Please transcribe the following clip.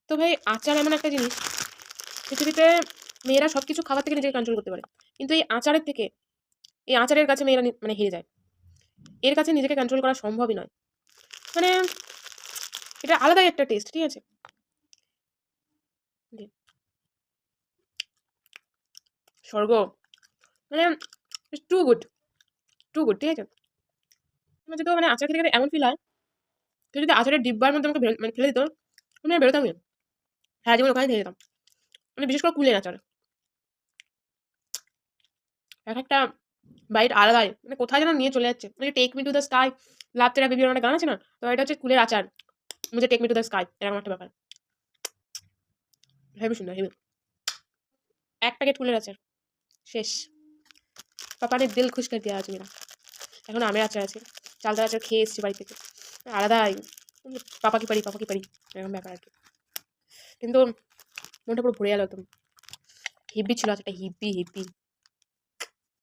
তো ভাই আচার এমন একটা জিনিস পৃথিবীতে মেয়েরা সব কিছু খাবার থেকে নিজেকে কন্ট্রোল করতে পারে, কিন্তু এই আচারের থেকে এই আচারের কাছে মেয়েরা মানে হেরে যায়। এর কাছে নিজেকে কন্ট্রোল করা সম্ভবই নয়। মানে এটা আলাদাই একটা টেস্ট, ঠিক আছে? স্বর্গ, মানে টু গুড, টু গুড, ঠিক আছে? আমার যদি মানে আচার খেতে খেতে এমন ফিল হয়, কেউ যদি আচারের ডিব্বার মধ্যে আমাকে মানে ফেলে দিত, আমি আর বেরোতামই না, সারা জীবন ওখানে থেকে যেতাম। মানে বিশেষ করে কুলের আচার, এক একটা বাইট আলাদাই, মানে কোথায় যেন নিয়ে চলে যাচ্ছে। মানে take me to the sky, love তেরা বেবি একটা গান আছে না, তো এটা হচ্ছে কুলের আচার, মুঝে take me to the sky, এরকম একটা ব্যাপার। হেবি সুন্দর, হেবি। এক প্যাকেট কুলের আচার শেষ। পাপা নে দিল খুশ করে দেওয়া আছে মেরা। এখন আমের আচার আছে, চালতার আচার খেয়ে এসেছি বাড়ি থেকে, আলাদাই। পাপা কি পারি, পাপা কি পারি, এরকম ব্যাপার আর কি। কিন্তু মনটা পুরো ভরে গেল একদম। হিব্বি ছিল আচারটা, হিব্বি হিব্বি।